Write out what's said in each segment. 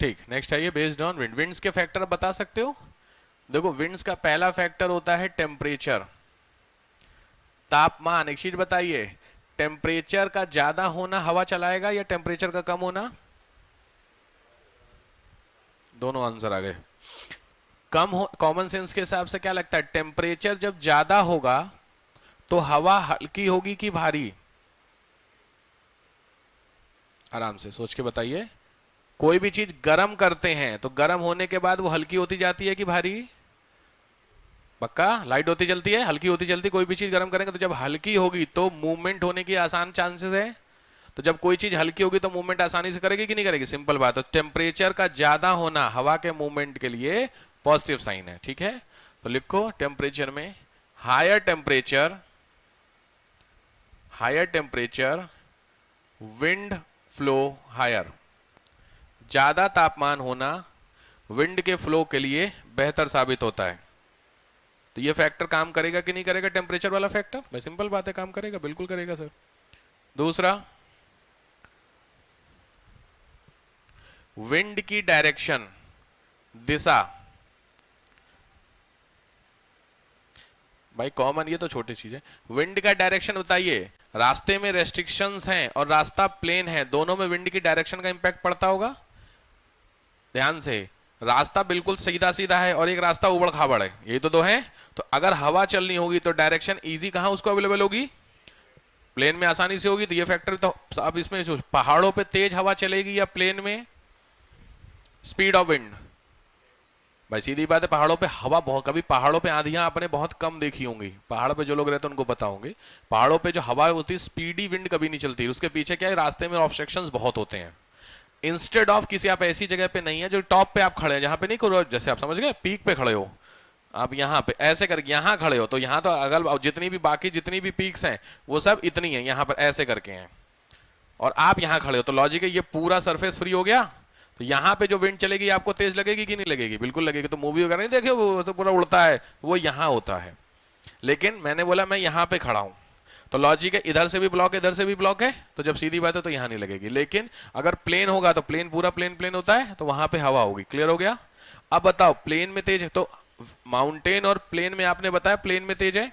ठीक, नेक्स्ट है ये बेस्ड ऑन विंड। विंड्स के फैक्टर बता सकते हो? देखो विंड्स का पहला फैक्टर होता है टेम्परेचर, तापमान। एक चीज बताइए, टेम्परेचर का ज्यादा होना हवा चलाएगा या टेम्परेचर का कम होना? दोनों आंसर आ गए। कम हो, कॉमन सेंस के हिसाब से क्या लगता है, टेम्परेचर जब ज्यादा होगा तो हवा हल्की होगी कि भारी? आराम से सोच के बताइए। कोई भी चीज गर्म करते हैं तो गर्म होने के बाद वो हल्की होती जाती है कि भारी? पक्का? लाइट होती चलती है, हल्की होती चलती। कोई भी चीज गर्म करेंगे तो जब हल्की होगी तो मूवमेंट होने की आसान चांसेस है। तो जब कोई चीज हल्की होगी तो मूवमेंट आसानी से करेगी कि नहीं करेगी? सिंपल बात है। तो टेम्परेचर का ज्यादा होना हवा के मूवमेंट के लिए पॉजिटिव साइन है। ठीक है, तो लिखो टेम्परेचर में higher temperature, higher temperature wind flow higher. ज्यादा तापमान होना विंड के फ्लो के लिए बेहतर साबित होता है। तो ये फैक्टर काम करेगा कि नहीं करेगा? टेम्परेचर वाला फैक्टर, भाई सिंपल बात है, काम करेगा, बिल्कुल करेगा सर। दूसरा, विंड की डायरेक्शन, दिशा। भाई कॉमन, ये तो छोटी चीज है। विंड का डायरेक्शन बताइए। रास्ते में रेस्ट्रिक्शंस हैं और रास्ता प्लेन है, दोनों में विंड की डायरेक्शन का इंपैक्ट पड़ता होगा। ध्यान से, रास्ता बिल्कुल सीधा सीधा है और एक रास्ता उबड़ खाबड़ है, ये तो दो हैं। तो अगर हवा चलनी होगी तो डायरेक्शन इजी कहां उसको अवेलेबल होगी? प्लेन में आसानी से होगी। तो ये फैक्टर तो अब इसमें सोच, पहाड़ों पे तेज हवा चलेगी या प्लेन में? Speed of wind. भाई सीधी बात है, पहाड़ों पे हवा बहुत, कभी पहाड़ों पे आंधियां आपने बहुत कम देखी होंगी, पहाड़ पे जो लोग रहते हैं उनको पता होंगे। पहाड़ों पे जो हवा होती है स्पीडी विंड कभी नहीं चलती। उसके पीछे क्या है, रास्ते में ऑब्स्ट्रक्शंस बहुत होते हैं। इंस्टेड ऑफ किसी, आप ऐसी जगह पे नहीं है जो टॉप पे आप खड़े हैं, जहां पे नहीं करो, जैसे आप समझ गए पीक पे खड़े हो, आप यहाँ पे ऐसे करके यहाँ खड़े हो, तो यहाँ तो अगल जितनी भी बाकी जितनी भी पीक्स हैं वो सब इतनी है, यहाँ पर ऐसे करके हैं, और आप यहाँ खड़े हो। तो लॉजिक है, ये पूरा सरफेस फ्री हो गया, तो यहाँ पे जो विंड चलेगी आपको तेज लगेगी कि नहीं लगेगी? बिल्कुल लगेगी। तो मूवी वगैरह नहीं देखे, वो तो पूरा उड़ता है, वो यहाँ होता है। लेकिन मैंने बोला मैं यहाँ पे खड़ा हूँ, तो लॉजिक है, इधर से भी ब्लॉक है, इधर से भी ब्लॉक है, तो जब सीधी बात है तो यहाँ नहीं लगेगी। लेकिन अगर प्लेन होगा तो प्लेन पूरा प्लेन प्लेन होता है, तो वहां पे हवा होगी। क्लियर हो गया? अब बताओ, प्लेन में तेज है तो माउंटेन और प्लेन में आपने बताया प्लेन में तेज है।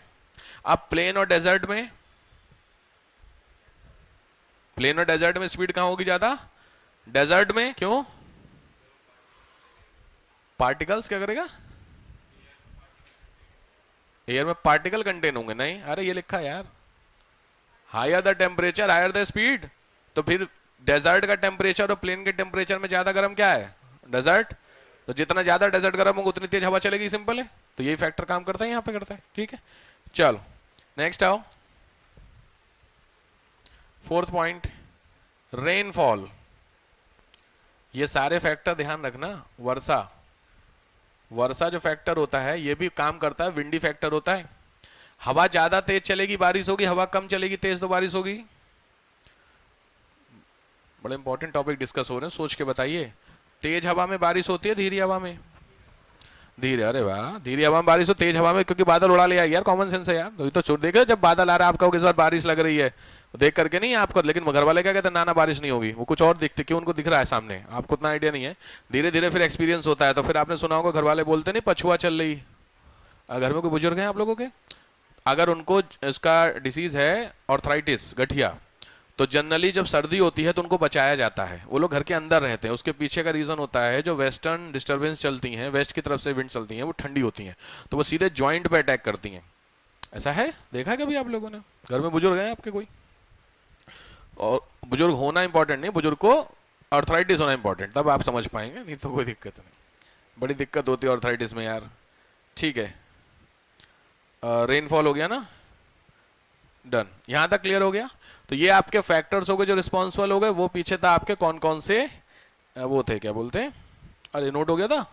अब प्लेन और डेजर्ट में, प्लेन और डेजर्ट में स्पीड कहां होगी ज्यादा? डेजर्ट में। क्यों? पार्टिकल्स क्या करेगा? एयर में पार्टिकल कंटेन होंगे? नहीं, अरे ये लिखा है यार, higher the temperature higher the speed. तो फिर डेजर्ट का टेम्परेचर और प्लेन के टेम्परेचर में ज्यादा गर्म क्या है? डेजर्ट। तो जितना ज्यादा डेजर्ट गर्म होगा उतनी तेज हवा चलेगी, सिंपल है। तो यही फैक्टर काम करता है, यहां पे करता है। ठीक है, चलो नेक्स्ट आओ। Fourth point, rainfall. ये सारे फैक्टर ध्यान रखना। वर्षा, वर्षा जो फैक्टर होता है ये भी काम करता है, विंडी फैक्टर होता है। हवा ज्यादा तेज चलेगी बारिश होगी, हवा कम चलेगी तेज तो बारिश होगी। बड़े इंपॉर्टेंट टॉपिक डिस्कस हो रहे हैं, सोच के बताइए। तेज हवा में बारिश होती है, धीरे हवा में? धीरे। अरे वाह, धीरे हवा में बारिश हो, तेज हवा में क्योंकि बादल उड़ा ले आएगी यार, कॉमन सेंस है यार। तो छोड़ देखो, जब बादल आ रहा है आपका इस बार बारिश लग रही है, देख करके नहीं आपको, लेकिन घर वाले क्या कहते हैं, ना बारिश नहीं होगी, वो कुछ और दिखते, क्यों उनको दिख रहा है सामने, आपको उतना आइडिया नहीं है। धीरे धीरे फिर एक्सपीरियंस होता है। तो फिर आपने सुना होगा घर वाले बोलते नहीं, पछुआ चल रही। घर में कोई बुजुर्ग हैं आप लोगों के, अगर उनको इसका डिसीज है ऑर्थराइटिस, गठिया, तो जनरली जब सर्दी होती है तो उनको बचाया जाता है, वो लोग घर के अंदर रहते हैं। उसके पीछे का रीजन होता है, जो वेस्टर्न डिस्टर्बेंस चलती हैं, वेस्ट की तरफ से विंड चलती हैं, वो ठंडी होती हैं, तो वो सीधे जॉइंट पे अटैक करती हैं। ऐसा है, देखा है कभी आप लोगों ने? घर में बुजुर्ग हैं आपके कोई? और बुजुर्ग होना इंपॉर्टेंट नहीं, बुजुर्ग को आर्थराइटिस होना इंपॉर्टेंट, तब आप समझ पाएंगे, नहीं तो कोई दिक्कत नहीं। बड़ी दिक्कत होती है आर्थराइटिस में यार। ठीक है, रेनफॉल हो गया ना, डन, यहां तक क्लियर हो गया। तो ये आपके फैक्टर्स हो गए जो रिस्पॉन्सिबल हो गए। वो पीछे था आपके कौन कौन से, वो थे, क्या बोलते हैं, अरे नोट हो गया था?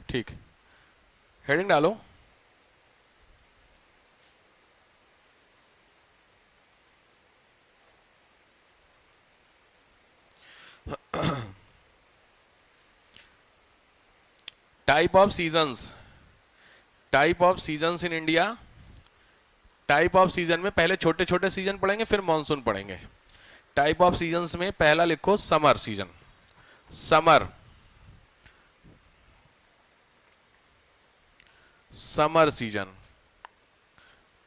ठीक, हेडिंग डालो। Type of seasons, type of seasons in India. Type off season में पहले छोटे छोटे सीजन पढ़ेंगे, फिर मॉनसून पढ़ेंगे। टाइप ऑफ सीजन्स में पहला लिखो summer season. Summer, summer season.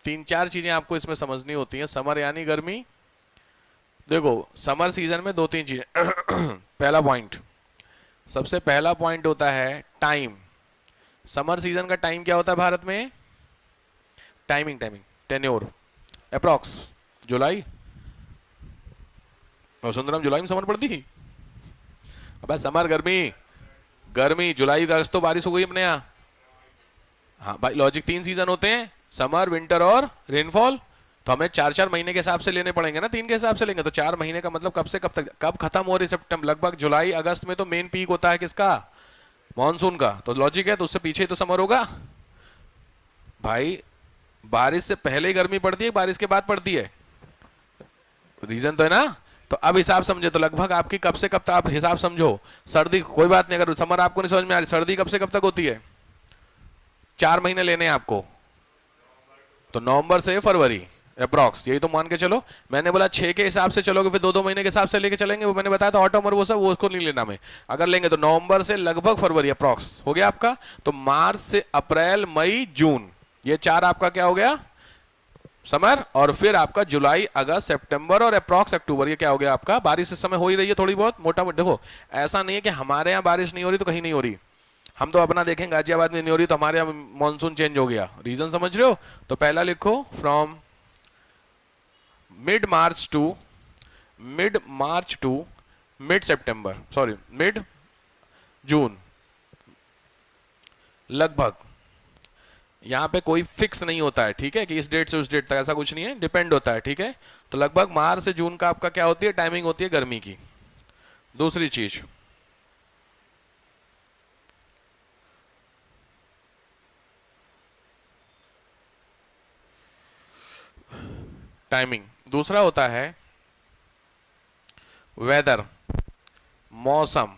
तीन चार चीजें आपको इसमें समझनी होती हैं। समर यानी गर्मी। देखो समर सीजन में दो तीन चीजें पहला पॉइंट, सबसे पहला पॉइंट होता है टाइम। समर सीजन का टाइम क्या होता है भारत में? टाइमिंग टेन्योर अप्रॉक्स जुलाई। और सुंदरम जुलाई में समर पड़ती थी? अब समर गर्मी जुलाई अगस्त तो बारिश हो गई अपने यहाँ। हाँ भाई लॉजिक, तीन सीजन होते हैं, समर विंटर और रेनफॉल। तो हमें चार चार महीने के हिसाब से लेने पड़ेंगे ना, तीन के हिसाब से लेंगे तो 4 महीने का मतलब कब से कब तक, कब खत्म हो रही? सितंबर लगभग जुलाई अगस्त में तो मेन पीक होता है किसका? मॉनसून का। तो लॉजिक है, तो उससे पीछे तो समर होगा भाई। बारिश से पहले ही गर्मी पड़ती है, बारिश के बाद पड़ती है? रीजन तो है ना। तो अब हिसाब समझे तो लगभग आपकी कब से कब तक, आप हिसाब समझो। सर्दी कोई बात नहीं, अगर समर आपको नहीं समझ में आ रही, सर्दी कब से कब तक होती है? 4 महीने लेने हैं आपको, तो नवंबर से फरवरी अप्रॉक्स, यही तो मान के चलो। मैंने बोला 6 के हिसाब से चलोगे, फिर 2-2 महीने के हिसाब से लेके चलेंगे, वो मैंने बताया था ऑटम और वो सब, वो उसको नहीं लेना में। अगर लेंगे तो नवंबर से लगभग फरवरी अप्रॉक्स हो गया आपका। तो मार्च से अप्रैल मई जून, ये 4 आपका क्या हो गया? समर। और फिर आपका जुलाई अगस्त सितंबर और अप्रॉक्स अक्टूबर, ये क्या हो गया आपका? बारिश इस समय हो ही रही है थोड़ी बहुत मोटा मोटा। देखो ऐसा नहीं है कि हमारे यहाँ बारिश नहीं हो रही तो कहीं नहीं हो रही। हम तो अपना देखें, गाजियाबाद में नहीं हो रही तो हमारे यहाँ मानसून चेंज हो गया। रीजन समझ रहे हो? तो पहला लिखो from mid March to mid September, sorry mid June लगभग। यहां पे कोई फिक्स नहीं होता है, ठीक है, कि इस डेट से उस डेट तक, ऐसा कुछ नहीं है, डिपेंड होता है, ठीक है। तो लगभग मार्च से जून का आपका क्या होती है? टाइमिंग होती है गर्मी की। दूसरी चीज, टाइमिंग। दूसरा होता है वेदर, मौसम।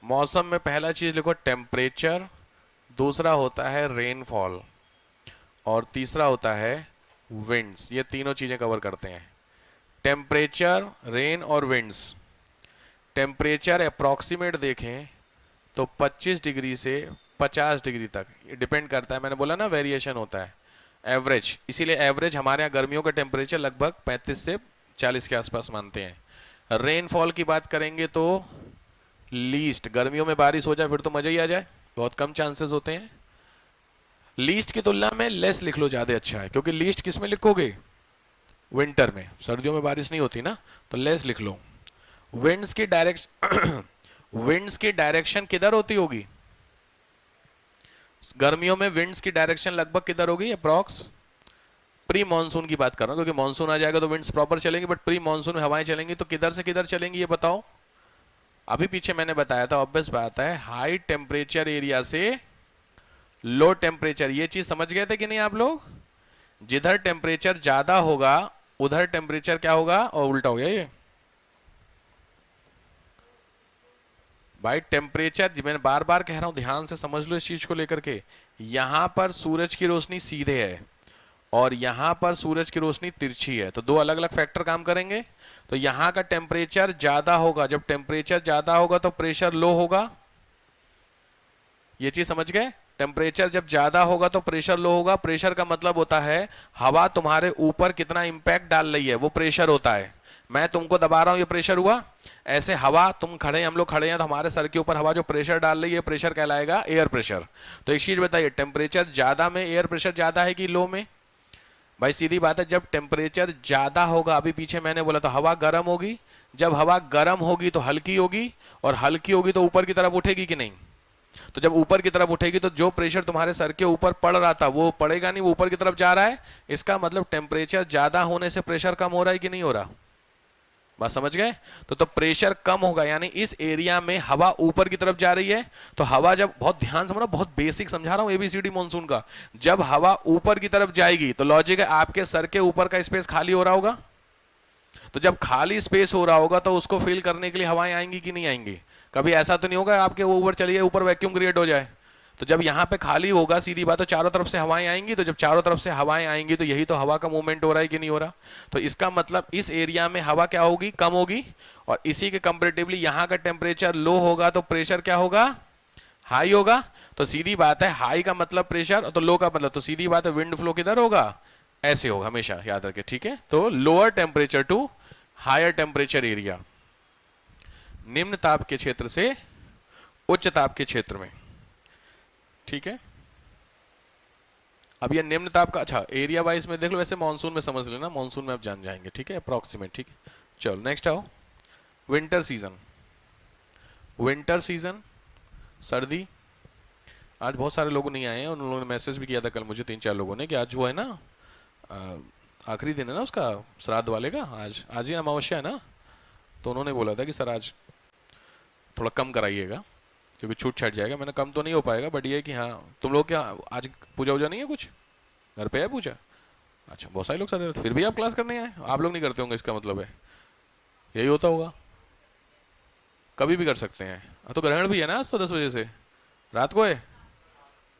मौसम में पहला चीज लिखो टेम्परेचर, दूसरा होता है रेनफॉल, और तीसरा होता है विंड्स। ये तीनों चीजें कवर करते हैं, टेम्परेचर, रेन और विंड्स। टेम्परेचर अप्रॉक्सीमेट देखें तो 25 डिग्री से 50 डिग्री तक डिपेंड करता है। मैंने बोला ना वेरिएशन होता है, एवरेज। इसीलिए एवरेज हमारे यहाँ गर्मियों का टेम्परेचर लगभग 35 से 40 के आसपास मानते हैं। रेनफॉल की बात करेंगे तो लीस्ट, गर्मियों में बारिश हो जाए फिर तो मजा ही आ जाए, बहुत कम चांसेस होते हैं। लीस्ट की तुलना में लेस लिख लो, ज्यादा अच्छा है, क्योंकि लीस्ट किस में लिखोगे? विंटर में, सर्दियों में बारिश नहीं होती ना, तो लेस लिख लो। विंड्स की डायरेक्शन विंड्स की डायरेक्शन किधर होती होगी? गर्मियों में विंड्स की डायरेक्शन लगभग किधर होगी अप्रॉक्स? प्री मानसून की बात कर रहा हूं, क्योंकि मानसून आ जाएगा तो विंड्स प्रॉपर चलेंगी, बट प्री मानसून में हवाएं चलेंगी तो किधर से किधर चलेंगी ये बताओ। अभी पीछे मैंने बताया था, ऑब्वियस बात है, हाई टेम्परेचर एरिया से लो टेम्परेचर। ये चीज समझ गए थे कि नहीं आप लोग? जिधर टेम्परेचर ज्यादा होगा उधर टेम्परेचर क्या होगा, और उल्टा हो गया ये भाई। टेम्परेचर, मैं बार बार कह रहा हूं, ध्यान से समझ लो इस चीज को लेकर के। यहां पर सूरज की रोशनी सीधे है और यहां पर सूरज की रोशनी तिरछी है, तो दो अलग अलग फैक्टर काम करेंगे। तो यहां का टेम्परेचर ज्यादा होगा, जब टेम्परेचर ज्यादा होगा तो प्रेशर लो होगा। ये चीज समझ गए? टेम्परेचर जब ज्यादा होगा तो प्रेशर लो होगा। प्रेशर का मतलब होता है हवा तुम्हारे ऊपर कितना इंपैक्ट डाल रही है, वो प्रेशर होता है। मैं तुमको दबा रहा हूं, ये प्रेशर हुआ। ऐसे हवा, तुम खड़े हैं, हम लोग खड़े हैं, तो हमारे सर के ऊपर हवा जो प्रेशर डाल रही है, प्रेशर कहलाएगा एयर प्रेशर। तो एक चीज बताइए, टेम्परेचर ज्यादा में एयर प्रेशर ज्यादा है कि लो में? भाई सीधी बात है, जब टेम्परेचर ज्यादा होगा, अभी पीछे मैंने बोला तो हवा गर्म होगी। जब हवा गर्म होगी तो हल्की होगी, और हल्की होगी तो ऊपर की तरफ उठेगी कि नहीं? तो जब ऊपर की तरफ उठेगी तो जो प्रेशर तुम्हारे सर के ऊपर पड़ रहा था वो पड़ेगा नहीं, वो ऊपर की तरफ जा रहा है। इसका मतलब टेम्परेचर ज्यादा होने से प्रेशर कम हो रहा है कि नहीं हो रहा? बात समझ गए? तो प्रेशर कम होगा, यानी इस एरिया में हवा ऊपर की तरफ जा रही है। तो हवा जब, बहुत ध्यान समझना, बहुत बेसिक समझा रहा हूं एबीसीडी मॉनसून का। जब हवा ऊपर की तरफ जाएगी तो लॉजिक है आपके सर के ऊपर का स्पेस खाली हो रहा होगा। तो जब खाली स्पेस हो रहा होगा तो उसको फिल करने के लिए हवाएं आएंगी कि नहीं आएंगी? कभी ऐसा तो नहीं होगा आपके ऊपर चलिए ऊपर वैक्यूम क्रिएट हो जाए। तो जब यहाँ पे खाली होगा, सीधी बात, तो चारों तरफ से हवाएं आएंगी। तो जब चारों तरफ से हवाएं आएंगी तो यही तो हवा का मूवमेंट हो रहा है कि नहीं हो रहा? तो इसका मतलब इस एरिया में हवा क्या होगी? कम होगी। और इसी के कंपेरेटिवली यहाँ का टेम्परेचर लो होगा तो प्रेशर क्या होगा? हाई होगा। तो सीधी बात है हाई का मतलब प्रेशर, तो लो का मतलब, तो सीधी बात है विंड फ्लो किधर होगा, ऐसे होगा हमेशा, याद रखे, ठीक है। तो lower temperature to higher temperature area, निम्न ताप के क्षेत्र से उच्च ताप के क्षेत्र में, ठीक है। अब ये निम्न ताप का, अच्छा एरिया वाइज में देख लो, वैसे मानसून में समझ लेना, मानसून में आप जान जाएंगे, ठीक है, अप्रोक्सीमेट, ठीक है। चलो नेक्स्ट आओ, विंटर सीजन। विंटर सीजन सर्दी, आज बहुत सारे लोग नहीं आए हैं, उन लोगों ने मैसेज भी किया था कल मुझे 3-4 लोगों ने कि आज वो है ना आखिरी दिन है ना उसका श्राद्ध वाले का, आज आज ही अमावस्या है ना, तो उन्होंने बोला था कि सर आज थोड़ा कम कराइएगा क्योंकि छूट छट जाएगा। मैंने कम तो नहीं हो पाएगा, बट ये है कि हाँ तुम लोग क्या आज पूजा वूजा नहीं है, कुछ घर पे है पूजा? अच्छा बहुत सारे लोग सर, फिर भी आप क्लास करने आए, आप लोग नहीं करते होंगे, इसका मतलब है यही होता होगा, कभी भी कर सकते हैं। तो ग्रहण भी है ना आज, तो 10 बजे से रात को है,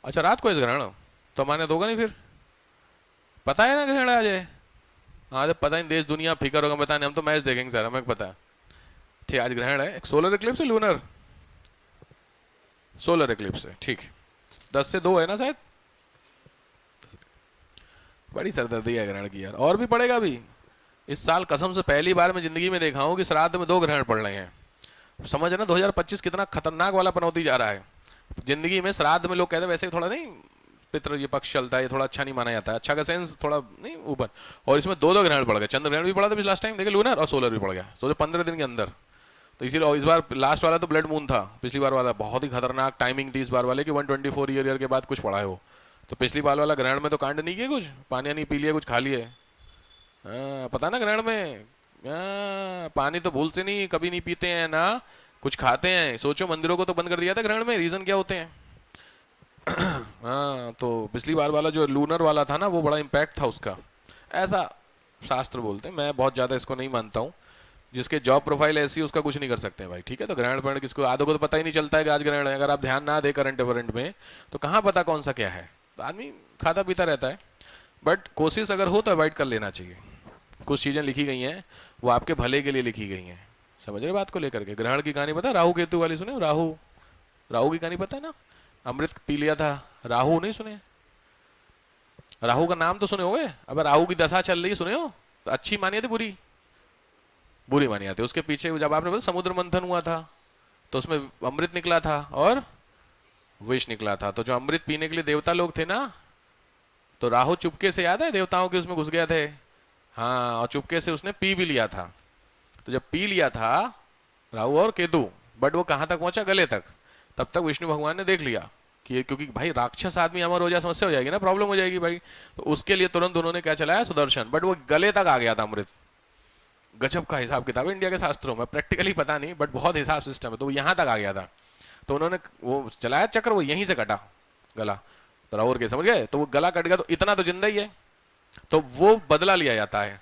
अच्छा रात को है ग्रहण, तो माने दोगा नहीं फिर, पता है ना ग्रहण आज है? हाँ तो पता नहीं, देश दुनिया फिकर होगा, पता नहीं, हम तो मैच देखेंगे सर, हमें पता है, ठीक आज ग्रहण है, सोलर इक्लिप्स है, लूनर सोलर इक्लिप्स है, ठीक 10 से 2 है ना शायद। बड़ी सरदर्दी है ग्रहण की यार, और भी पड़ेगा अभी इस साल, कसम से पहली बार मैं जिंदगी में देखा हूं कि श्राद्ध में 2 ग्रहण पड़ रहे हैं। समझ ना 2025 कितना खतरनाक वाला पनौती जा रहा है जिंदगी में। श्राद्ध में लोग कहते हैं वैसे थोड़ा नहीं पितृ ये पक्ष चलता है, ये थोड़ा अच्छा नहीं माना जाता है, अच्छा का सेंस थोड़ा नहीं ऊपर, और इसमें 2 ग्रहण पड़ गए, चंद्र ग्रहण भी पड़ा था लास्ट टाइम देखे, लूनर और सोलर भी पड़ गया, सोचो 15 दिन के अंदर। तो इसीलिए इस बार लास्ट वाला तो ब्लड मून था, पिछली बार वाला बहुत ही खतरनाक टाइमिंग थी इस बार वाले की, 124 ईयर के बाद कुछ पड़ा है वो। तो पिछली बार वाला ग्रहण में तो कांड नहीं किए, कुछ पानी नहीं पी लिया, कुछ खा लिए, पता ना ग्रहण में पानी तो भूल से नहीं कभी नहीं पीते हैं ना, कुछ खाते हैं। सोचो मंदिरों को तो बंद कर दिया था ग्रहण में, रीजन क्या होते हैं? हाँ तो पिछली बार वाला जो लूनर वाला था ना, वो बड़ा इम्पैक्ट था उसका, ऐसा शास्त्र बोलते हैं। मैं बहुत ज़्यादा इसको नहीं मानता हूँ, जिसके जॉब प्रोफाइल ऐसी उसका कुछ नहीं कर सकते हैं भाई, ठीक है। तो ग्रहण ग्रहण किसको, आधों को तो पता ही नहीं चलता है कि आज ग्रहण है, अगर आप ध्यान ना दे करंट अफेरेंट में तो कहाँ पता कौन सा क्या है, तो आदमी खाता पीता रहता है। बट कोशिश अगर हो तो अवॉइड कर लेना चाहिए। कुछ चीज़ें लिखी गई हैं वो आपके भले के लिए लिखी गई हैं, समझ रहे बात को लेकर के। ग्रहण की कहानी पता है, राहु केतु वाली सुने? राहु राहु की कहानी पता है ना, अमृत पी लिया था, राहु नहीं सुने? राहु का नाम तो सुने होंगे, अब राहु की दशा चल रही है सुने हो, तो अच्छी मानी थी बुरी, बुरी मानी जाती है। उसके पीछे जब आपने बोला समुद्र मंथन हुआ था तो उसमें अमृत निकला था और विष निकला था, तो जो अमृत पीने के लिए देवता लोग थे ना, तो राहु चुपके से, याद है देवताओं के उसमें घुस गए थे, हाँ, और चुपके से उसने पी भी लिया था। तो जब पी लिया था राहु और केतु, बट वो कहां तक पहुंचा, गले तक, तब तक विष्णु भगवान ने देख लिया कि क्योंकि भाई राक्षस आदमी अमर हो जाए समस्या हो जाएगी ना, प्रॉब्लम हो जाएगी भाई, तो उसके लिए तुरंत उन्होंने क्या चलाया, सुदर्शन, बट वो गले तक आ गया था अमृत। गजब का हिसाब किताब है इंडिया के शास्त्रों में, प्रैक्टिकली पता नहीं बट बहुत हिसाब सिस्टम है, तो वो यहां तक आ गया था, तो उन्होंने वो चलाया चक्र, वो यहीं से कटा गला, तो राहु के समझ गए, तो वो गला कट गया, तो इतना तो जिंदा ही है, तो वो बदला लिया जाता है।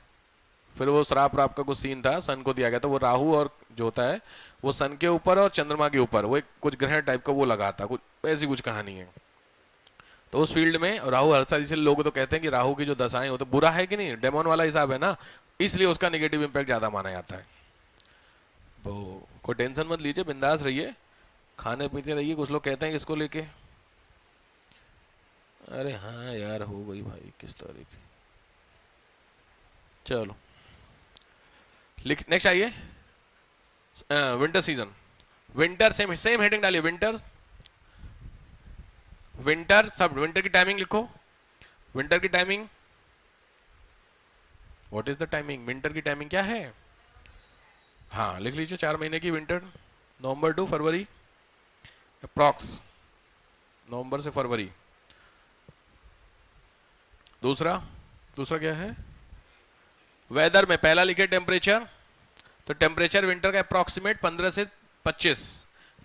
फिर वो श्राप राप का कुछ सीन था, सन को दिया गया, तो वो राहु और जो होता है वो सन के ऊपर और चंद्रमा के ऊपर वो एक कुछ ग्रहण टाइप का वो लगा था, कुछ ऐसी कुछ कहानी है। तो उस फील्ड में राहु हर साल, इसलिए लोग तो कहते हैं कि राहु की जो दशाएं हो तो बुरा है कि नहीं, डेमोन वाला हिसाब है ना, इसलिए उसका नेगेटिव इंपैक्ट ज्यादा माना जाता है। तो कोई टेंशन मत लीजिए, बिंदास रहिए, खाने पीते रहिए। कुछ लोग कहते हैं कि इसको लेके, अरे हाँ यार हो गई भाई किस तारीख, चलो लिख नेक्स्ट आइए, winter season. Winter same same heading डालिए, विंटर, विंटर सब, विंटर की टाइमिंग लिखो, विंटर की timing, what is the timing, winter की टाइमिंग क्या है, हाँ लिख लीजिए, 4 महीने की winter, November to February, approx November से फरवरी। दूसरा दूसरा क्या है, वेदर में पहला लिखे टेम्परेचर, तो टेम्परेचर विंटर का अप्रॉक्सीमेट 15 से 25,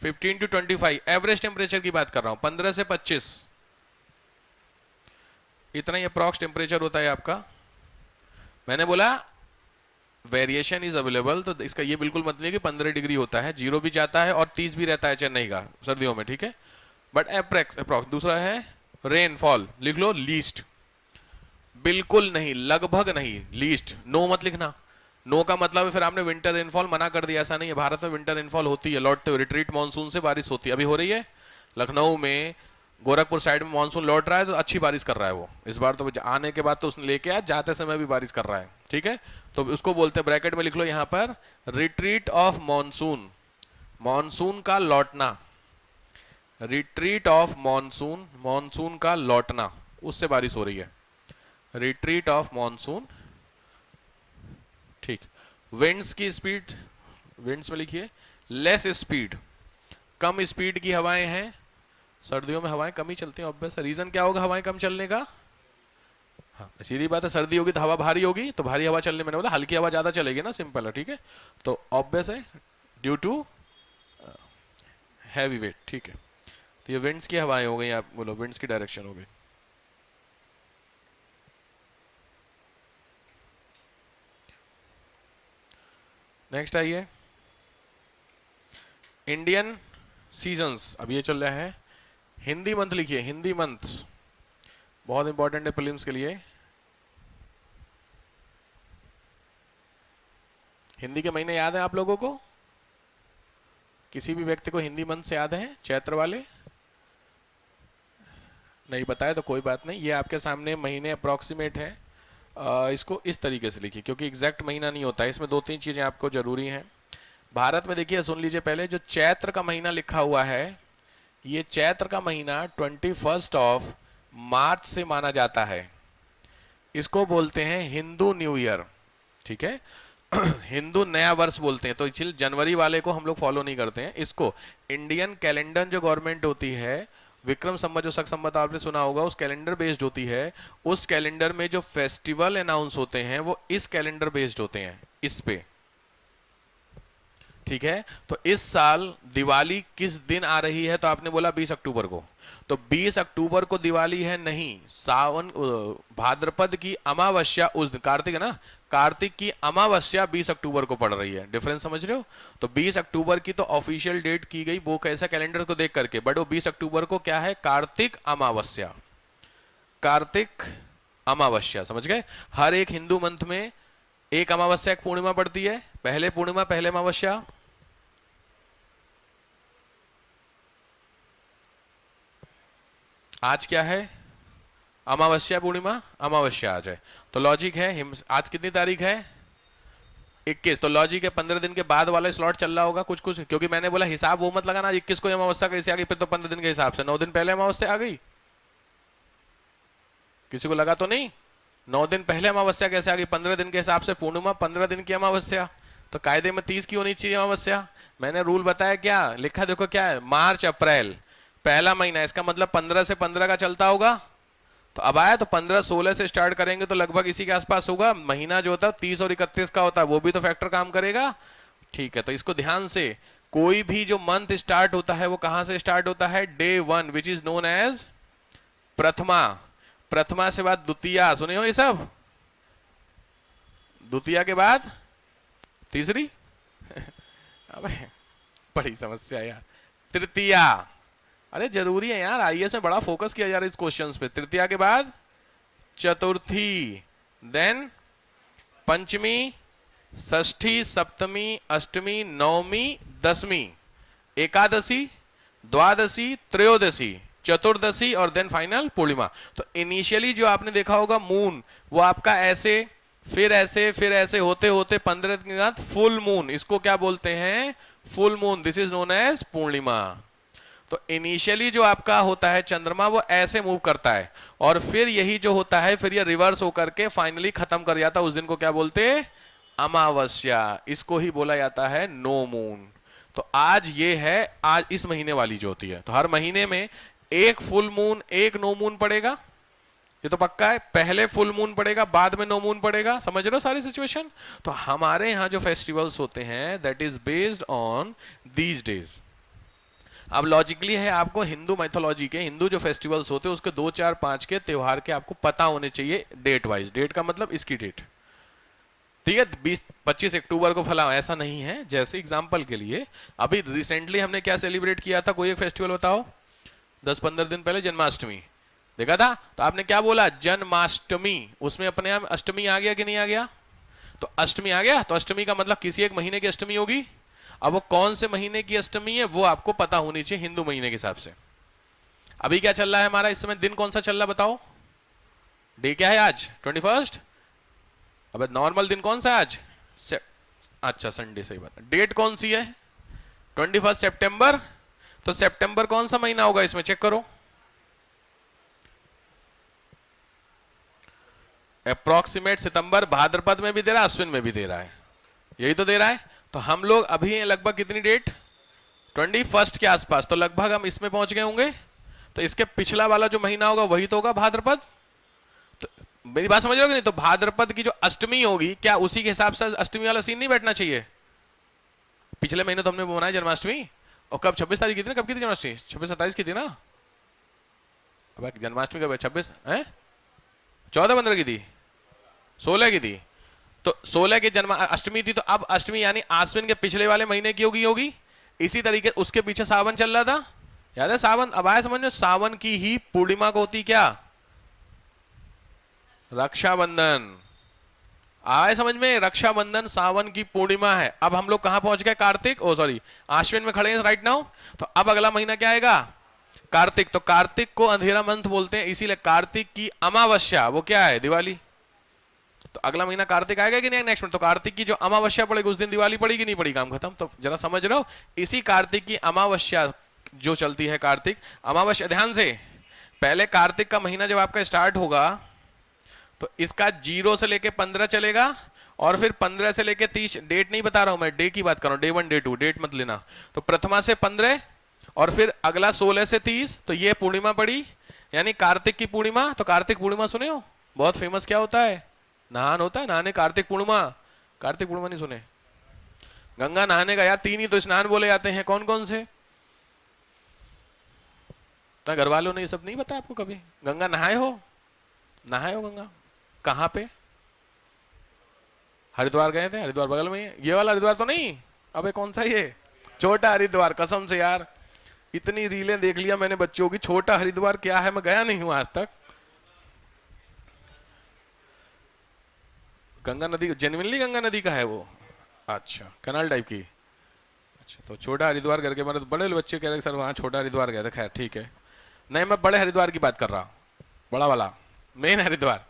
15 to 25, एवरेज टेम्परेचर की बात कर रहा हूं, 15 से 25 इतना ही अप्रॉक्स टेम्परेचर होता है आपका। मैंने बोला वेरिएशन इज अवेलेबल, तो इसका ये बिल्कुल मतलब नहीं कि 15 डिग्री होता है, 0 भी जाता है और 30 भी रहता है चेन्नई का सर्दियों में, ठीक है, बट अप्रॉक्स। दूसरा है रेनफॉल, लिख लो लीस्ट, बिल्कुल नहीं, लगभग नहीं, लीस्ट, नो मत लिखना, नो का मतलब है फिर आपने विंटर रेनफॉल मना कर दिया, ऐसा नहीं है, भारत में विंटर रेनफॉल होती है, लौटते हुए रिट्रीट मानसून से बारिश होती है, अभी हो रही है लखनऊ में, गोरखपुर साइड में मानसून लौट रहा है तो अच्छी बारिश कर रहा है वो इस बार, तो आने के बाद तो उसने लेके आया, जाते समय भी बारिश कर रहा है, ठीक है। तो उसको बोलते हैं, ब्रैकेट में लिख लो यहां पर, रिट्रीट ऑफ मॉनसून, मॉनसून का लौटना, रिट्रीट ऑफ मॉनसून, मॉनसून का लौटना, उससे बारिश हो रही है, रिट्रीट ऑफ मॉनसून, ठीक। विंड्स की स्पीड, विंड्स में लिखिए लेस स्पीड, कम स्पीड की हवाएं हैं, सर्दियों में हवाएं कम ही चलती हैं, ऑब्वियस रीजन क्या होगा हवाएं कम चलने का, हाँ सीधी बात है, सर्दी होगी तो हवा भारी होगी, तो भारी हवा चलने, मैंने बोला हल्की हवा ज्यादा चलेगी ना, सिंपल है, ठीक है। तो ऑब्वियस है ड्यू टू हैवी वेट, ठीक है। तो ये विंड्स की हवाएं हो गई, आप बोलो विंड्स की डायरेक्शन हो गई। नेक्स्ट आइए, इंडियन सीजन्स, अब ये चल रहा है, हिंदी मंथ लिखिए, हिंदी मंथ बहुत इंपॉर्टेंट है प्रीलिम्स के लिए। हिंदी के महीने याद है आप लोगों को, किसी भी व्यक्ति को हिंदी मंथ से याद है, चैत्र वाले नहीं बताए तो कोई बात नहीं, ये आपके सामने महीने अप्रॉक्सीमेट है, इसको इस तरीके से लिखिए क्योंकि एग्जैक्ट महीना नहीं होता है, इसमें दो तीन चीजें आपको जरूरी हैं। भारत में देखिए, सुन लीजिए पहले, जो चैत्र का महीना लिखा हुआ है, ये चैत्र का महीना 21 ऑफ मार्च से माना जाता है, इसको बोलते हैं हिंदू न्यू ईयर, ठीक है। हिंदू नया वर्ष बोलते हैं, तो इसलिए जनवरी वाले को हम लोग फॉलो नहीं करते हैं इसको। इंडियन कैलेंडर जो गवर्नमेंट होती है, विक्रम संवत जो शक संवत आपने सुना होगा, उस कैलेंडर बेस्ड होती है, उस कैलेंडर में जो फेस्टिवल अनाउंस होते हैं वो इस कैलेंडर बेस्ड होते हैं, इस पे, ठीक है। तो इस साल दिवाली किस दिन आ रही है, तो आपने बोला 20 अक्टूबर को, तो 20 अक्टूबर को दिवाली है नहीं, सावन भाद्रपद की अमावस्या उस दिन, कार्तिक है ना, कार्तिक की अमावस्या 20 अक्टूबर को पड़ रही है, डिफरेंस समझ रहे हो। तो 20 अक्टूबर की तो ऑफिशियल डेट की गई वो कैसा कैलेंडर को देख करके, बट वो 20 अक्टूबर को क्या है, कार्तिक अमावस्या, कार्तिक अमावस्या, समझ गए। हर एक हिंदू मंथ में एक अमावस्या एक पूर्णिमा पड़ती है, पहले पूर्णिमा पहले अमावस्या, आज क्या है, अमावस्या पूर्णिमा, अमावस्या आज है, तो लॉजिक है, आज कितनी तारीख है, 21, तो लॉजिक है 15 दिन के बाद वाला स्लॉट चल रहा होगा कुछ कुछ, क्योंकि मैंने बोला हिसाब वो मत लगाना 21 को अमावस्या कैसे आ गई, फिर तो 15 दिन के हिसाब से 9 दिन पहले अमावस्या आ गई, किसी को लगा तो नहीं, 9 दिन पहले अमावस्या कैसे आ गई, 15 दिन के हिसाब से पूर्णिमा, 15 दिन की अमावस्या, तो कायदे में 30 की होनी चाहिए अमावस्या। मैंने रूल बताया क्या लिखा, देखो क्या है, मार्च अप्रैल पहला महीना, इसका मतलब 15 से 15 का चलता होगा, तो अब आया तो 15-16 से स्टार्ट करेंगे तो लगभग इसी के आसपास होगा, महीना जो होता है 30 और 31 का होता है, वो भी तो फैक्टर काम करेगा, ठीक है। तो इसको ध्यान से, कोई भी जो मंथ स्टार्ट होता है वो कहां से स्टार्ट होता है, day 1 which is known as Prathama, Prathama से बाद द्वितीया, सुने हो ये सब, द्वितीया के बाद तीसरी अबे बड़ी समस्या यार, तृतीया, अरे जरूरी है यार, आईएएस में बड़ा फोकस किया जा रहा है इस क्वेश्चंस पे, तृतीया के बाद चतुर्थी, देन पंचमी, षष्ठी, सप्तमी, अष्टमी, नवमी, दसवीं, एकादशी, द्वादशी, त्रयोदशी, चतुर्दशी और देन फाइनल पूर्णिमा। तो इनिशियली जो आपने देखा होगा मून, वो आपका ऐसे फिर ऐसे फिर ऐसे होते होते 15 दिन के बाद फुल मून, इसको क्या बोलते हैं, full moon, this is known as purnima. तो इनिशियली जो आपका होता है चंद्रमा वो ऐसे मूव करता है, और फिर यही जो होता है फिर ये रिवर्स होकर के फाइनली खत्म कर जाता है, उस दिन को क्या बोलते हैं, अमावस्या, इसको ही बोला जाता है नो मून। तो आज ये है, आज इस महीने वाली जो होती है, तो हर महीने में एक फुल मून एक नो मून पड़ेगा, ये तो पक्का है, पहले फुल मून पड़ेगा बाद में नो मून पड़ेगा, समझ रहे हो सारी सिचुएशन। तो हमारे यहाँ जो फेस्टिवल्स होते हैं that is based on these days. अब लॉजिकली है, आपको हिंदू मैथोलॉजी के, हिंदू जो फेस्टिवल्स होते हैं उसके 2 4 5 के त्योहार के आपको पता होने चाहिए डेट वाइज, डेट का मतलब इसकी डेट, ठीक है, 20-25 अक्टूबर को फला, ऐसा नहीं है। जैसे एग्जांपल के लिए अभी रिसेंटली हमने क्या सेलिब्रेट किया था, कोई एक फेस्टिवल बताओ, 10-15 दिन पहले जन्माष्टमी देखा था, तो आपने क्या बोला, जन्माष्टमी, उसमें अपने आप अष्टमी आ गया कि नहीं आ गया, तो अष्टमी आ गया, तो अष्टमी का मतलब किसी एक महीने की अष्टमी होगी। अब वो कौन से महीने की अष्टमी है वो आपको पता होनी चाहिए हिंदू महीने के हिसाब से। अभी क्या चल रहा है हमारा इस समय, दिन कौन सा चल रहा है बताओ? डे क्या है आज? 21। अब नॉर्मल दिन कौन सा है आज? अच्छा संडे, सही बात है। डेट कौन सी है? 21 सितंबर। तो सितंबर कौन सा महीना होगा इसमें, चेक करो। अप्रोक्सीमेट सितंबर भाद्रपद में भी दे रहा है, अश्विन में भी दे रहा है, यही तो दे रहा है। तो हम लोग अभी लगभग कितनी डेट, 21 के आसपास, तो लगभग हम इसमें पहुंच गए होंगे। तो इसके पिछला वाला जो महीना होगा वही तो होगा भाद्रपद। तो मेरी बात समझ रहे हो कि नहीं? तो भाद्रपद की जो अष्टमी होगी, क्या उसी के हिसाब से अष्टमी वाला सीन नहीं बैठना चाहिए? पिछले महीने तो हमने मनाई जन्माष्टमी, और कब 26 तारीख की थी ना, कब की थी जन्माष्टमी? 26-27 की थी ना। अब जन्माष्टमी कब है? 26 है, 14-15 की थी, 16 की थी। तो 16 की जन्म अष्टमी थी, तो अब अष्टमी यानी आश्विन के पिछले वाले महीने की होगी। इसी तरीके उसके पीछे सावन चल रहा था, याद है सावन? अब आया समझ में, सावन की ही पूर्णिमा को होती क्या? रक्षाबंधन। आए समझ में? रक्षाबंधन सावन की पूर्णिमा है। अब हम लोग कहां पहुंच गए? कार्तिक, ओ सॉरी आश्विन में खड़े हैं राइट नाउ। तो अब अगला महीना क्या आएगा? कार्तिक। तो कार्तिक को अंधेरा मंथ बोलते हैं, इसीलिए कार्तिक की अमावस्या वो क्या है? दिवाली। तो अगला महीना कार्तिक आएगा कि नहीं नेक्स्ट में? तो कार्तिक की जो अमावस्या पड़ेगी उस दिन दिवाली पड़ेगी नहीं पड़ी, काम खत्म। तो जरा समझ रहे हो, इसी कार्तिक की अमावस्या जो चलती है, कार्तिक अमावस्या, ध्यान से, पहले कार्तिक का महीना जब आपका स्टार्ट होगा तो इसका 0 से लेके 15 चलेगा, और फिर 15 से लेके 30, डेट नहीं बता रहा हूं मैं, डे की बात कर रहा हूं, डे 1 डे 2, डेट मत लेना। तो प्रथमा से 15 और फिर अगला 16 से 30, तो ये पूर्णिमा पड़ी, यानी कार्तिक की पूर्णिमा। तो कार्तिक पूर्णिमा सुने हो? बहुत फेमस क्या होता है? नहान होता है, नहाने कार्तिक पूर्णिमा। कार्तिक पूर्णिमा नहीं सुने? गंगा नहाने का यार 3 ही तो स्नान बोले जाते हैं, कौन कौन से? ना घर वालों ने ये सब नहीं बताया आपको कभी? गंगा नहाए हो? नहाए हो गंगा? कहां पे? हरिद्वार गए थे? हरिद्वार बगल में ये वाला हरिद्वार तो नहीं? अबे कौन सा ये? छोटा हरिद्वार। कसम से यार इतनी रीलें देख लिया मैंने बच्चों की, छोटा हरिद्वार क्या है मैं गया नहीं हूं आज तक। गंगा नदी, जेन्युइनली गंगा नदी का है वो? अच्छा, कैनाल टाइप की। अच्छा, तो छोटा हरिद्वार करके मेरे तो बड़े बच्चे कह रहे सर वहाँ छोटा हरिद्वार गए थे। खैर ठीक है, नहीं मैं बड़े हरिद्वार की बात कर रहा हूँ, बड़ा वाला मेन हरिद्वार।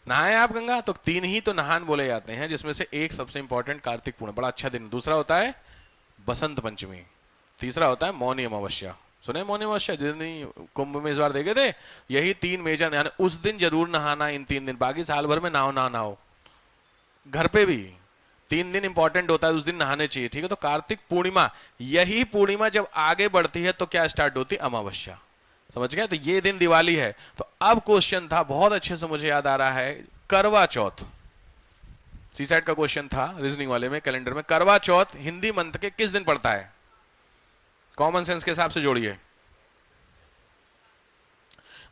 नहाए आप गंगा? तो 3 ही तो नहान बोले जाते हैं, जिसमें से एक सबसे इंपॉर्टेंट कार्तिक पूर्णिमा, बड़ा अच्छा दिन। दूसरा होता है बसंत पंचमी। तीसरा होता है मौनी अमावस्या। सुने मौनी अमावस्या? जितनी कुंभ में इस बार देखे थे, यही 3 मेजर, यानी उस दिन जरूर नहाना, इन 3 दिन। बाकी साल भर में नहाओ ना नहाओ, घर पे भी 3 दिन इंपॉर्टेंट होता है, उस दिन नहाने चाहिए, ठीक है? तो कार्तिक पूर्णिमा, यही पूर्णिमा जब आगे बढ़ती है तो क्या स्टार्ट होती है? अमावस्या। समझ गए? तो ये दिन दिवाली है। तो अब क्वेश्चन था, बहुत अच्छे से मुझे याद आ रहा है, करवा चौथ। सी साइड का क्वेश्चन था रीजनिंग वाले में, कैलेंडर में। करवा चौथ हिंदी मंथ के किस दिन पड़ता है? कॉमन सेंस के हिसाब से जोड़िए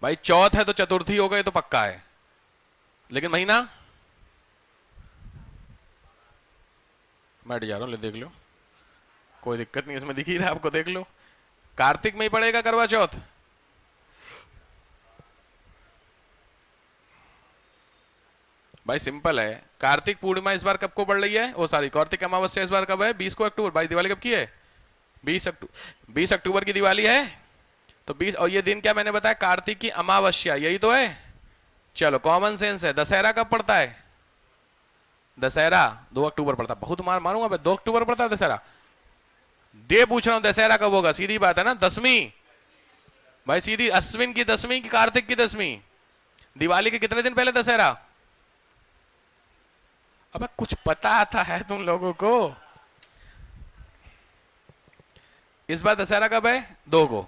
भाई। चौथ है तो चतुर्थी हो गए तो पक्का है, लेकिन महीना बैठ जा रहा हूं, ले देख लो, कोई दिक्कत नहीं इसमें, दिख ही रहा है आपको, देख लो। कार्तिक में ही पड़ेगा करवा चौथ। भाई सिंपल है, कार्तिक पूर्णिमा इस बार कब को पड़ रही है? ओ सॉरी, कार्तिक अमावस्या इस बार कब है? 20 को अक्टूबर। भाई दिवाली कब की है? 20 अक्टूबर की दिवाली है। तो 20, और ये दिन क्या मैंने बताया? कार्तिक की अमावस्या, यही तो है। चलो कॉमन सेंस है। दशहरा कब पड़ता है? दशहरा 2 अक्टूबर पड़ता है। बहुत मार मारूंगा मैं, 2 अक्टूबर पड़ता है दशहरा। डे पूछ रहा हूं, दशहरा कब होगा? सीधी बात है ना, 10वीं। भाई सीधी, अश्विन की 10वीं की कार्तिक की 10वीं। दिवाली के कितने दिन पहले दशहरा? अब कुछ पता आता है तुम लोगों को? इस बार दशहरा कब है? 2 को,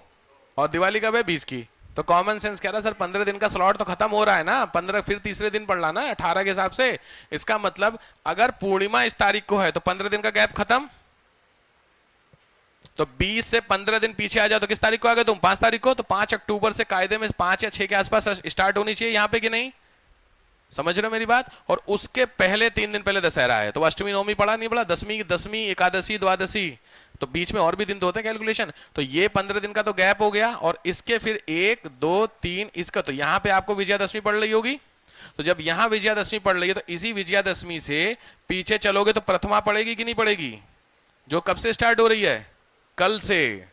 और दिवाली कब है? 20 की। तो कॉमन सेंस कह रहा सर 15 दिन का स्लॉट तो खत्म हो रहा है ना, 15 फिर तीसरे दिन पड़ रहा ना 18 के हिसाब से। इसका मतलब अगर पूर्णिमा इस तारीख को है तो 15 दिन का गैप खत्म। तो 20 से 15 दिन पीछे आ जाओ तो किस तारीख को आ गए तुम? 5 तारीख को। तो 5 अक्टूबर से कायदे में 5 या 6 के आसपास स्टार्ट होनी चाहिए यहाँ पे, कि नहीं? समझ रहे हो मेरी बात? और उसके पहले 3 दिन पहले दशहरा है। तो अष्टमी नवमी पड़ा नहीं पड़ा? 10वीं एकादशी द्वादशी, तो बीच में और भी दिन तो होते हैं कैलकुलेशन। तो ये 15 दिन का तो गैप हो गया, और इसके फिर 1 2 3 इसका, तो यहां पे आपको विजयादशमी पड़ रही होगी। तो जब यहां विजयादशमी पड़ रही है तो इसी विजयादशमी से पीछे चलोगे तो प्रथमा पड़ेगी कि नहीं पड़ेगी? जो कब से स्टार्ट हो रही है? कल से।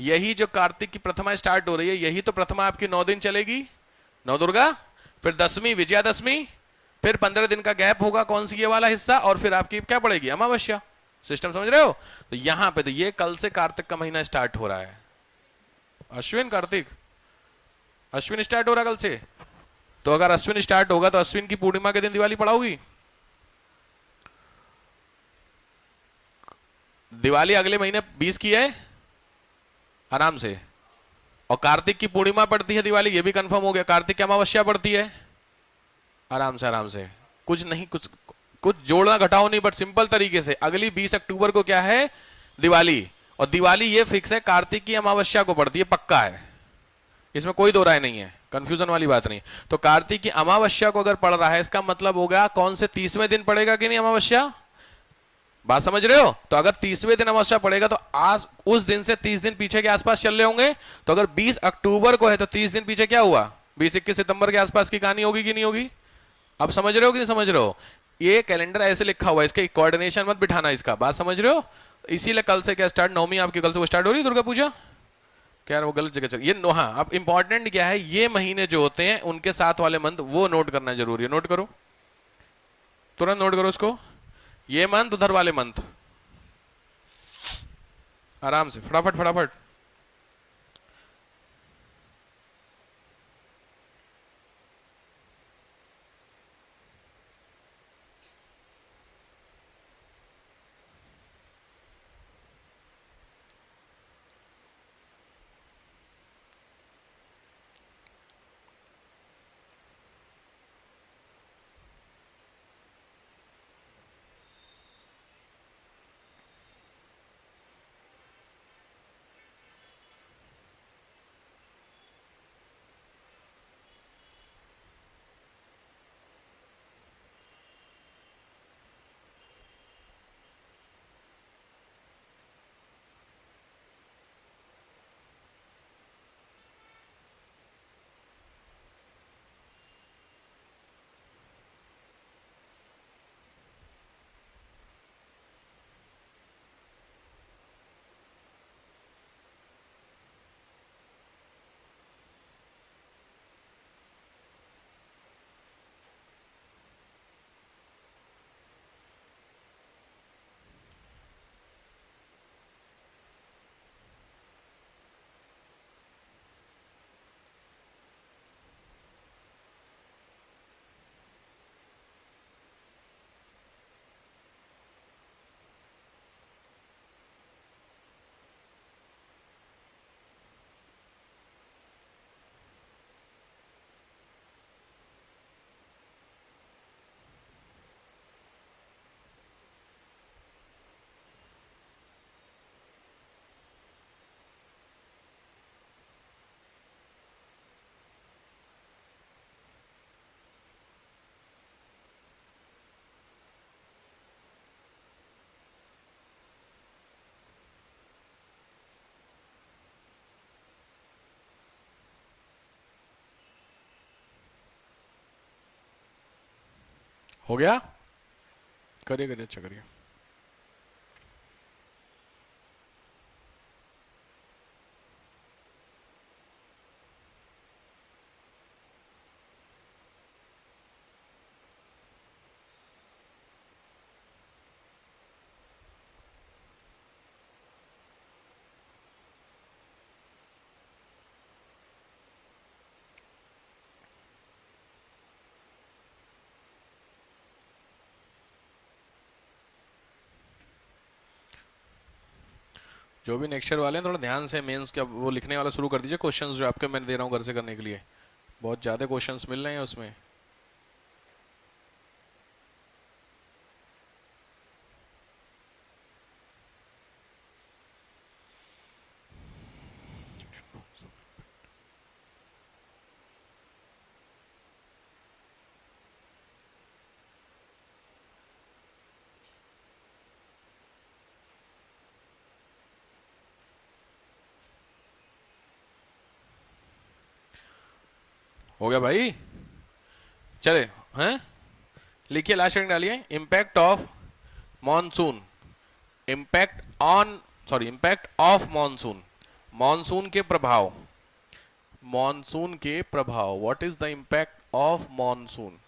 यही जो कार्तिक की प्रथमा स्टार्ट हो रही है, यही तो प्रथमा आपकी 9 दिन चलेगी, नौ दुर्गा, फिर दसवीं विजयादशमी, फिर 15 दिन का गैप होगा, कौन सी ये वाला हिस्सा, और फिर आपकी क्या पड़ेगी, अमावस्या। सिस्टम समझ रहे हो? तो यहां पे तो ये कल से कार्तिक का महीना स्टार्ट हो रहा है, अश्विन कार्तिक, अश्विन स्टार्ट हो रहा है कल से। तो अगर अश्विन स्टार्ट होगा तो अश्विन की पूर्णिमा के दिन दिवाली पड़ाओगी? दिवाली अगले महीने 20 की है आराम से, और कार्तिक की पूर्णिमा पड़ती है दिवाली, ये भी कंफर्म हो गया। कार्तिक की अमावस्या पड़ती है आराम से, आराम से, कुछ नहीं, कुछ कुछ जोड़ना घटाओ नहीं, बट सिंपल तरीके से अगली 20 अक्टूबर को क्या है, दिवाली। और दिवाली ये फिक्स है कार्तिक की अमावस्या को पड़ती है, पक्का है, इसमें कोई दो राय नहीं है, कंफ्यूजन वाली बात नहीं। तो कार्तिक की अमावस्या को अगर पड़ रहा है, इसका मतलब हो गया कौन से 30वें दिन पड़ेगा कि नहीं अमावस्या, बात समझ रहे हो? तो अगर 30वें दिन अमावस्या पड़ेगा तो आज उस दिन से 30 दिन पीछे के आसपास चल रहे होंगे। तो अगर 20 अक्टूबर को है तो 30 दिन पीछे क्या हुआ, 20-21 सितंबर के आसपास की कहानी होगी कि नहीं होगी? अब समझ रहे हो कि नहीं समझ रहे हो? ये कैलेंडर ऐसे लिखा हुआ है, इसके कोऑर्डिनेशन मत बिठाना इसका, बात समझ रहे हो? इसीलिए कल से क्या स्टार्ट, नवमी आपकी कल से वो स्टार्ट हो रही है दुर्गा पूजा, क्या वो गलत जगह चल ये नो। हाँ, अब इंपॉर्टेंट क्या है, ये महीने जो होते हैं उनके साथ वाले मंथ वो नोट करना जरूरी है, नोट करो, तुरंत नोट करो उसको, ये मंथ उधर वाले मंथ, आराम से फटाफट फटाफट। हो गया, करिए करिए, अच्छा करिए। जो भी नेक्स्ट ईयर वाले हैं थोड़ा ध्यान से मेंस का वो लिखने वाला शुरू कर दीजिए, क्वेश्चंस जो आपके मैंने दे रहा हूँ घर से करने के लिए, बहुत ज़्यादा क्वेश्चंस मिल रहे हैं उसमें। हो गया भाई, चले, हैं, लिखिए लास्ट हेडिंग डालिए, impact of monsoon, impact on, sorry, impact of monsoon. Monsoon के प्रभाव, मॉनसून के प्रभाव, what is the impact of monsoon.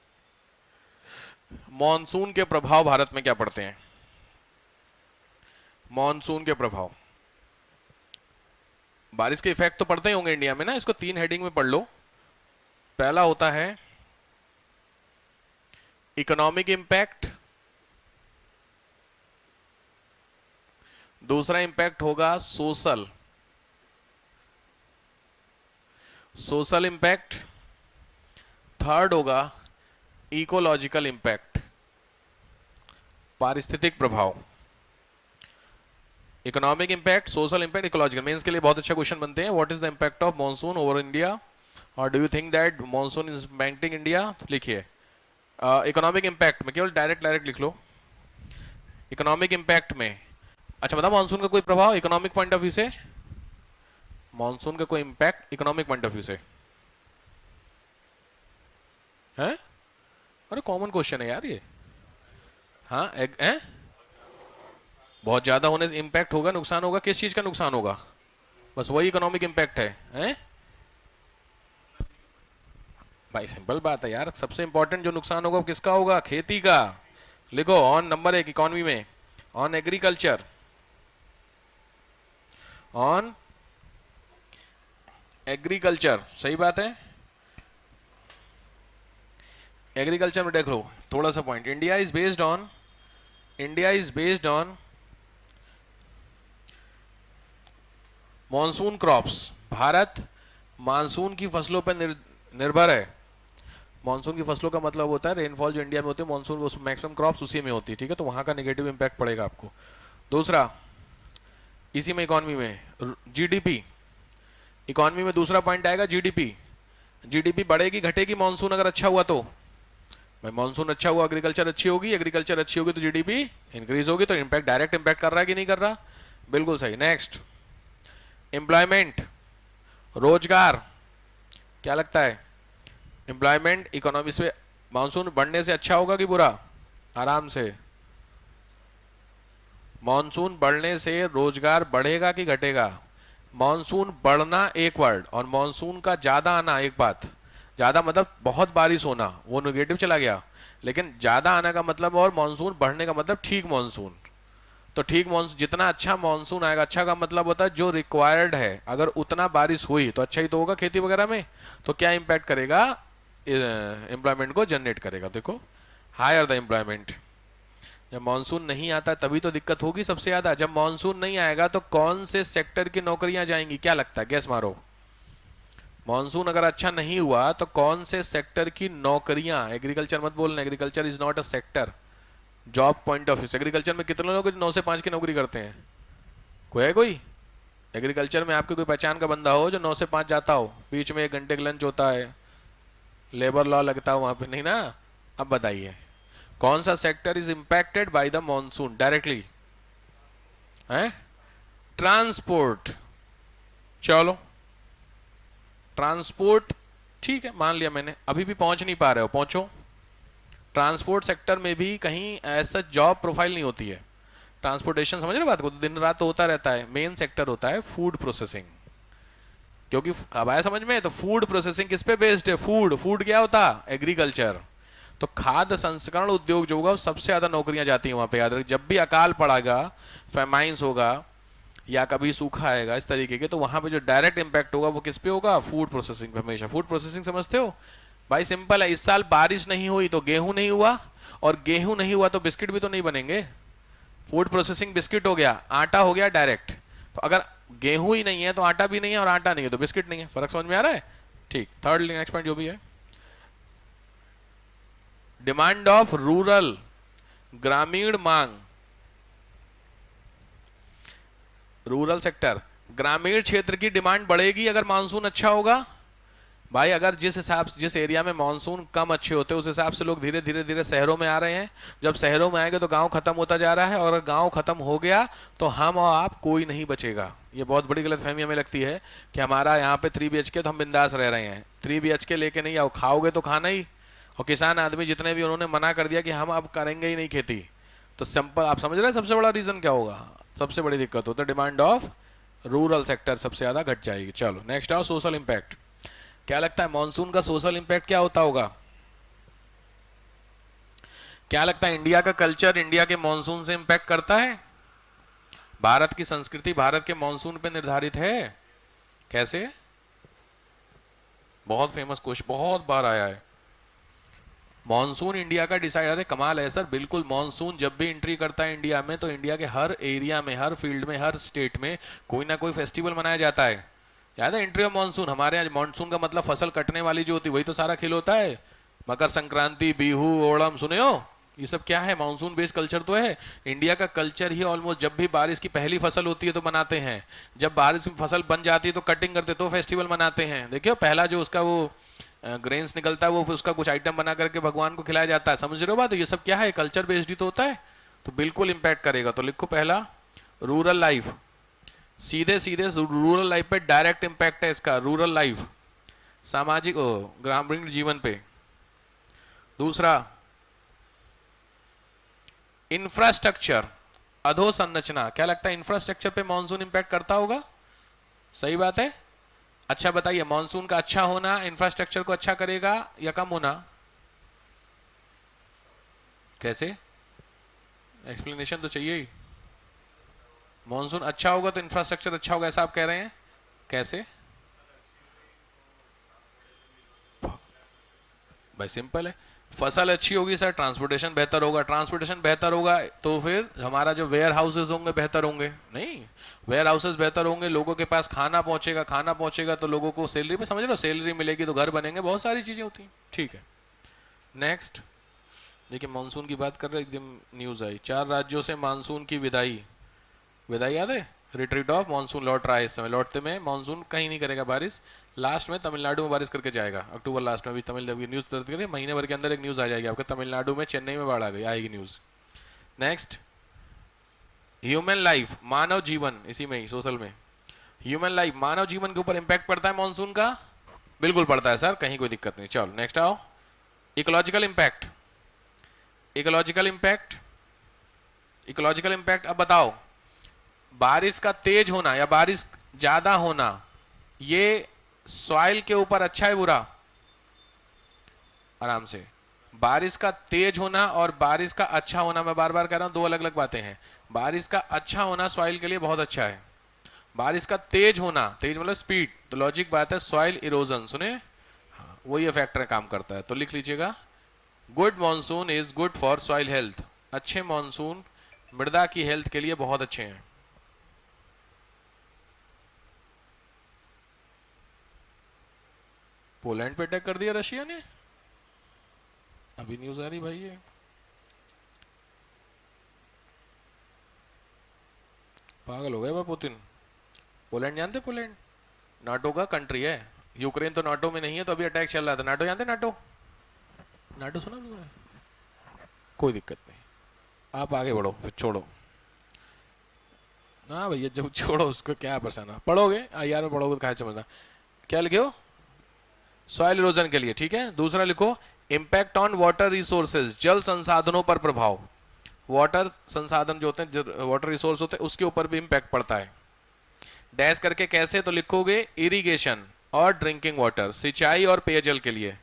Monsoon के प्रभाव भारत में क्या पड़ते हैं? मॉनसून के प्रभाव, बारिश के इफेक्ट तो पड़ते ही होंगे इंडिया में ना, इसको 3 हेडिंग में पढ़ लो। पहला होता है इकोनॉमिक इंपैक्ट, दूसरा इंपैक्ट होगा सोशल, सोशल इंपैक्ट, थर्ड होगा इकोलॉजिकल इंपैक्ट, पारिस्थितिक प्रभाव। Economic impact, social impact, ecological. Mains के लिए बहुत अच्छा क्वेश्चन बनते हैं। What is the impact of monsoon over India, और do you think that monsoon is impacting India? तो लिखिए इकोनॉमिक इंपैक्ट में केवल डायरेक्ट लिख लो। इकोनॉमिक इंपैक्ट में, अच्छा बताओ मॉनसून का कोई प्रभाव इकोनॉमिक पॉइंट ऑफ व्यू से, मॉनसून का कोई impact economic point of view से है? अरे कॉमन क्वेश्चन है यार ये। हाँ है? बहुत ज्यादा होने से इंपैक्ट होगा, नुकसान होगा। किस चीज का नुकसान होगा? बस वही इकोनॉमिक इंपैक्ट है, हैं? भाई सिंपल बात है यार, सबसे इंपॉर्टेंट जो नुकसान होगा वो किसका होगा? खेती का। लिखो ऑन नंबर 1 इकोनॉमी में, ऑन एग्रीकल्चर, ऑन एग्रीकल्चर, सही बात है। एग्रीकल्चर में देख लो थोड़ा सा point, India is based on monsoon crops. Bharat monsoon की फसलों पर निर्भर है। मानसून की फसलों का मतलब होता है रेनफॉल जो इंडिया में होती है, मानसून मैक्सिमम क्रॉप्स उसी में होती है, ठीक है, तो वहां का नेगेटिव इंपैक्ट पड़ेगा आपको। दूसरा, इसी में इकोनॉमी में जीडीपी, इकोनॉमी में दूसरा पॉइंट आएगा जीडीपी। जीडीपी बढ़ेगी घटेगी मानसून अगर अच्छा हुआ तो? भाई मानसून अच्छा हुआ, एग्रीकल्चर अच्छी होगी, एग्रीकल्चर अच्छी होगी तो जीडीपी इंक्रीज होगी, तो इंपैक्ट डायरेक्ट इंपैक्ट कर रहा है कि नहीं कर रहा? बिल्कुल सही। नेक्स्ट, एम्प्लॉयमेंट, रोजगार, क्या लगता है? एम्प्लॉयमेंट इकोनॉमी से मानसून बढ़ने से अच्छा होगा कि बुरा? आराम से, मानसून बढ़ने से रोजगार बढ़ेगा कि घटेगा? मानसून बढ़ना एक वर्ड, और मानसून का ज्यादा आना एक बात। ज्यादा मतलब बहुत बारिश होना, वो नेगेटिव चला गया, लेकिन ज्यादा आने का मतलब और मानसून बढ़ने का मतलब ठीक मानसून। तो ठीक मानसून, जितना अच्छा मानसून आएगा, अच्छा का मतलब होता है जो रिक्वायर्ड है, अगर उतना बारिश हुई तो अच्छा ही तो होगा खेती वगैरह में, तो क्या इंपैक्ट करेगा? एम्प्लॉयमेंट को जनरेट करेगा। देखो हायर द एम्प्लॉयमेंट। जब मानसून नहीं आता तभी तो दिक्कत होगी सबसे ज्यादा। जब मानसून नहीं आएगा तो कौन से सेक्टर की नौकरियां जाएंगी? क्या लगता है, गैस मारो। मानसून अगर अच्छा नहीं हुआ तो कौन से सेक्टर की नौकरियां? एग्रीकल्चर मत बोलना, agriculture is not a sector. Job point of view से एग्रीकल्चर में कितने लोग 9 से 5 की नौकरी करते हैं? कोई है कोई एग्रीकल्चर में आपके कोई पहचान का बंदा हो जो 9 से 5 जाता हो, बीच में 1 घंटे का लंच होता है, लेबर लॉ लगता है वहां पे? नहीं ना। अब बताइए कौन सा sector is impacted by the monsoon directly? है ट्रांसपोर्ट। चलो ट्रांसपोर्ट ठीक है, मान लिया मैंने, अभी भी पहुंच नहीं पा रहे हो, पहुंचो। ट्रांसपोर्ट सेक्टर में भी कहीं ऐसा जॉब प्रोफाइल नहीं होती है। ट्रांसपोर्टेशन, समझ रहे बात को, दिन रात तो होता रहता है। मेन सेक्टर होता है फूड प्रोसेसिंग, क्योंकि अब आया समझ में? तो फूड प्रोसेसिंग किस पे बेस्ड है? फूड क्या होता? एग्रीकल्चर। तो खाद्य संस्करण उद्योग जो होगा सबसे ज्यादा नौकरियां जाती हैं वहां पे। याद रख, जब भी अकाल पड़ेगा, फेमाइंस होगा या कभी सूखा आएगा इस तरीके के, तो वहां पे जो डायरेक्ट इंपैक्ट होगा वो किस पे होगा? फूड प्रोसेसिंग पे। हमेशा फूड प्रोसेसिंग समझते हो भाई? सिंपल है, इस साल बारिश नहीं हुई तो गेहूं नहीं हुआ, और गेहूं नहीं हुआ तो बिस्किट भी तो नहीं बनेंगे। फूड प्रोसेसिंग बिस्किट हो गया, आटा हो गया डायरेक्ट। तो अगर गेहूं ही नहीं है तो आटा भी नहीं है, और आटा नहीं है तो बिस्किट नहीं है। फर्क समझ में आ रहा है? ठीक। थर्ड नेक्स्ट पॉइंट जो भी है, डिमांड ऑफ रूरल, ग्रामीण मांग। रूरल सेक्टर, ग्रामीण क्षेत्र की डिमांड बढ़ेगी अगर मानसून अच्छा होगा। भाई अगर जिस हिसाब से, जिस एरिया में मानसून कम अच्छे होते हैं उस हिसाब से लोग धीरे धीरे धीरे शहरों में आ रहे हैं। जब शहरों में आएंगे तो गांव खत्म होता जा रहा है, और अगर गांव खत्म हो गया तो हम और आप कोई नहीं बचेगा। ये बहुत बड़ी गलतफहमी हमें लगती है कि हमारा यहाँ पे 3 BHK तो हम बिंदास रह रहे हैं। 3 BHK लेके नहीं आओ, खाओगे तो खाना ही। और किसान आदमी जितने भी, उन्होंने मना कर दिया कि हम अब करेंगे ही नहीं खेती। तो सिंपल आप समझ रहे हैं सबसे बड़ा रीजन क्या होगा? सबसे बड़ी दिक्कत होता है डिमांड ऑफ रूरल सेक्टर सबसे ज्यादा घट जाएगी। चलो नेक्स्ट आओ, सोशल इंपैक्ट। क्या लगता है मॉनसून का सोशल इंपैक्ट क्या होता होगा? क्या लगता है इंडिया का कल्चर इंडिया के मॉनसून से इंपैक्ट करता है? भारत की संस्कृति भारत के मॉनसून पे निर्धारित है। कैसे? बहुत फेमस क्वेश्चन, बहुत बार आया है। मॉनसून इंडिया का डिसाइड, अरे कमाल है सर, बिल्कुल। मॉनसून जब भी एंट्री करता है इंडिया में तो इंडिया के हर एरिया में, हर फील्ड में, हर स्टेट में कोई ना कोई फेस्टिवल मनाया जाता है। याद है एंट्री ऑफ मॉनसून? हमारे यहाँ मॉनसून का मतलब फसल कटने वाली जो होती है वही तो सारा खेल होता है। मकर संक्रांति, बिहू, ओणम, सुने हो? ये सब क्या है? मानसून बेस्ड कल्चर तो है। इंडिया का कल्चर ही ऑलमोस्ट, जब भी बारिश की पहली फसल होती है तो मनाते हैं, जब बारिश की फसल बन जाती है तो कटिंग करते तो फेस्टिवल मनाते हैं। देखियो पहला जो उसका वो ग्रेन्स निकलता है वो उसका कुछ आइटम बना करके भगवान को खिलाया जाता है। समझ रहे हो बात? ये सब क्या है? कल्चर बेस्ड ही तो होता है, तो बिल्कुल इंपैक्ट करेगा। तो लिखो पहला रूरल लाइफ, सीधे सीधे रूरल लाइफ पे डायरेक्ट इंपैक्ट है इसका। रूरल लाइफ सामाजिक ग्रामीण जीवन पे। दूसरा इंफ्रास्ट्रक्चर, अधोसंरचना। क्या लगता है इंफ्रास्ट्रक्चर पे मॉनसून इंपैक्ट करता होगा? सही बात है। अच्छा बताइए, मॉनसून का अच्छा होना इंफ्रास्ट्रक्चर को अच्छा करेगा या कम होना? कैसे? एक्सप्लेनेशन तो चाहिए ही। मॉनसून अच्छा होगा तो इंफ्रास्ट्रक्चर अच्छा होगा, ऐसा आप कह रहे हैं? कैसे? भाई सिंपल है, फसल अच्छी होगी सर, ट्रांसपोर्टेशन बेहतर होगा, ट्रांसपोर्टेशन बेहतर होगा तो फिर हमारा जो वेयर हाउसेज होंगे बेहतर होंगे। नहीं, वेयर हाउसेज बेहतर होंगे, लोगों के पास खाना पहुंचेगा, खाना पहुंचेगा तो लोगों को सैलरी पे, समझ रहे हो, सैलरी मिलेगी तो घर बनेंगे, बहुत सारी चीजें होती हैं। ठीक है, नेक्स्ट देखिए, मानसून की बात कर रहे, एकदम न्यूज आई, 4 राज्यों से मानसून की विदाई। विदाई याद है? रिट्रीट ऑफ मानसून लौट रहा है इस समय। लौटते में मानसून कहीं नहीं करेगा बारिश, लास्ट में तमिलनाडु में बारिश करके जाएगा। अक्टूबर लास्ट में भी तमिल न्यूज दर्ज करिए, महीने भर के अंदर एक न्यूज आ जाएगी आपके, तमिलनाडु में, चेन्नई में बाढ़ आ गई, आएगी न्यूज। नेक्स्ट ह्यूमन लाइफ, मानव जीवन, इसी में ही सोशल में ह्यूमन लाइफ, मानव जीवन के ऊपर इंपैक्ट पड़ता है मानसून का? बिल्कुल पड़ता है सर, कहीं कोई दिक्कत नहीं। चलो नेक्स्ट आओ, ecological impact. Ecological impact, ecological impact. अब बताओ, बारिश का तेज होना या बारिश ज्यादा होना ये सॉइल के ऊपर अच्छा है बुरा? आराम से, बारिश का तेज होना और बारिश का अच्छा होना, मैं बार बार कह रहा हूं, दो अलग अलग बातें हैं। बारिश का अच्छा होना सॉइल के लिए बहुत अच्छा है, बारिश का तेज होना, तेज मतलब स्पीड, तो लॉजिक बात है सॉइल इरोजन, सुने? हाँ, वही फैक्टर काम करता है। तो लिख लीजिएगा, good monsoon is good for soil health. अच्छे मॉनसून मृदा की हेल्थ के लिए बहुत अच्छे हैं। पोलैंड पे अटैक कर दिया रशिया ने, अभी न्यूज आ रही भाई ये। पागल हो गए भाई पुतिन। पोलैंड जानते? पोलैंड नाटो का कंट्री है, यूक्रेन तो नाटो में नहीं है, तो अभी अटैक चल रहा था। नाटो जानते? नाटो, नाटो सुना लोगों ने? कोई दिक्कत नहीं, आप आगे बढ़ो, फिर छोड़ो। हाँ भैया, जब छोड़ो उसको क्या परेशान, पढ़ोगे यार में पढ़ोगे तो कहा समझना। क्या लिखे हो? सॉइल इरोजन के लिए, ठीक है। दूसरा लिखो, इंपैक्ट ऑन वाटर रिसोर्सेज, जल संसाधनों पर प्रभाव। वाटर संसाधन जो होते हैं, वाटर रिसोर्स होते हैं, उसके ऊपर भी इंपैक्ट पड़ता है। डैश करके कैसे? तो लिखोगे इरिगेशन और ड्रिंकिंग वाटर, सिंचाई और पेयजल के लिए,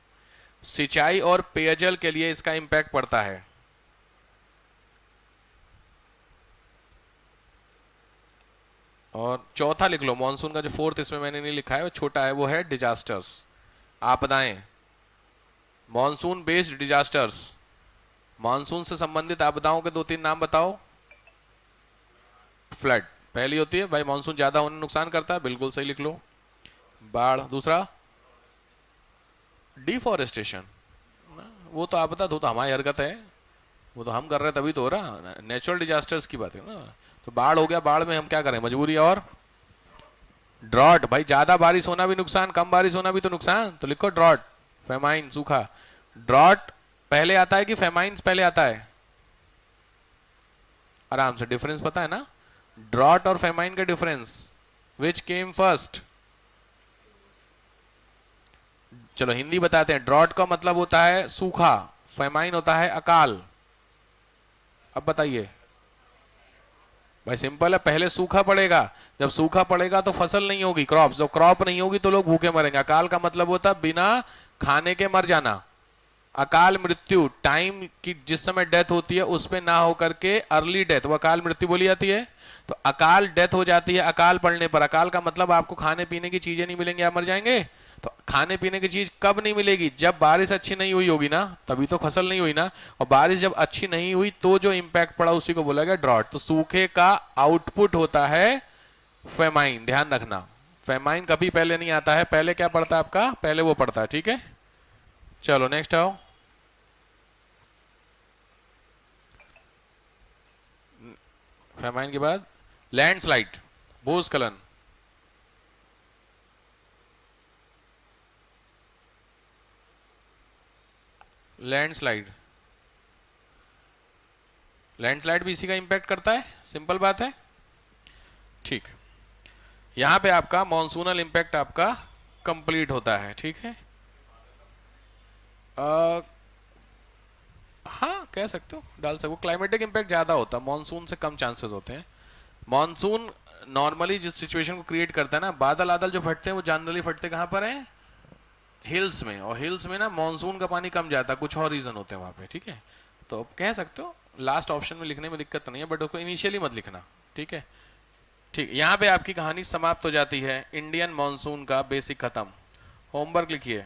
सिंचाई और पेयजल के लिए इसका इंपैक्ट पड़ता है। और चौथा लिख लो, मॉनसून का जो फोर्थ इसमें मैंने नहीं लिखा है, वो छोटा है, वो है डिजास्टर्स, आपदाएं। मॉनसून बेस्ड डिजास्टर्स, मॉनसून से संबंधित आपदाओं के 2-3 नाम बताओ। फ्लड पहली होती है भाई, मॉनसून ज्यादा होने नुकसान करता है, बिल्कुल सही लिख लो। बाढ़ दूसरा, डिफॉरेस्टेशन, वो तो आपदा तो हमारी हरकत है, वो तो हम कर रहे हैं तभी तो हो रहा, नेचुरल डिजास्टर्स की बात है ना। तो बाढ़ हो गया, बाढ़ में हम क्या करें, मजबूरी। और ड्रॉट, भाई ज्यादा बारिश होना भी नुकसान, कम बारिश होना भी तो नुकसान, तो लिखो ड्रॉट, फेमाइन, सूखा। ड्रॉट पहले आता है कि फेमाइन पहले आता है? आराम से, डिफरेंस पता है ना ड्रॉट और फेमाइन का डिफरेंस? विच केम फर्स्ट? चलो हिंदी बताते हैं। ड्रॉट का मतलब होता है सूखा, फेमाइन होता है अकाल। अब बताइए, भाई सिंपल है, पहले सूखा पड़ेगा, जब सूखा पड़ेगा तो फसल नहीं होगी, क्रॉप, जब क्रॉप नहीं होगी तो लोग भूखे मरेंगे। अकाल का मतलब होता है बिना खाने के मर जाना। अकाल मृत्यु टाइम की जिस समय डेथ होती है उस पे ना होकर के अर्ली डेथ, वो अकाल मृत्यु बोली जाती है। तो अकाल डेथ हो जाती है अकाल पड़ने पर। अकाल का मतलब आपको खाने पीने की चीजें नहीं मिलेंगी, आप मर जाएंगे। तो खाने पीने की चीज कब नहीं मिलेगी, जब बारिश अच्छी नहीं हुई होगी ना, तभी तो फसल नहीं हुई ना। और बारिश जब अच्छी नहीं हुई तो जो इंपैक्ट पड़ा उसी को बोला गया ड्रॉट। तो सूखे का आउटपुट होता है फेमाइन, ध्यान रखना। फेमाइन कभी पहले नहीं आता है, पहले क्या पड़ता है आपका, पहले वो पड़ता है, ठीक है। चलो नेक्स्ट आओ। फेमाइन के बाद लैंडस्लाइड, भूस्खलन। लैंडस्लाइड, लैंडस्लाइड भी इसी का इंपैक्ट करता है, सिंपल बात है, ठीक। यहां पे आपका मॉनसूनल इंपैक्ट आपका कंप्लीट होता है, ठीक है। हाँ कह सकते हो, डाल सकते हो। क्लाइमेटिक इंपैक्ट ज्यादा होता है, मॉनसून से कम चांसेस होते हैं। मॉनसून नॉर्मली जिस सिचुएशन को क्रिएट करता है ना, बादल आदल जो फटते हैं वो जनरली फटते कहाँ पर हैं, हिल्स में। और हिल्स में ना मानसून का पानी कम जाता है, कुछ और रीजन होते हैं वहां पे, ठीक है। तो कह सकते हो, लास्ट ऑप्शन में लिखने में दिक्कत नहीं है, बट उसको इनिशियली मत लिखना, ठीक है। ठीक, यहाँ पे आपकी कहानी समाप्त हो जाती है। इंडियन मॉनसून का बेसिक खत्म। होमवर्क लिखिए।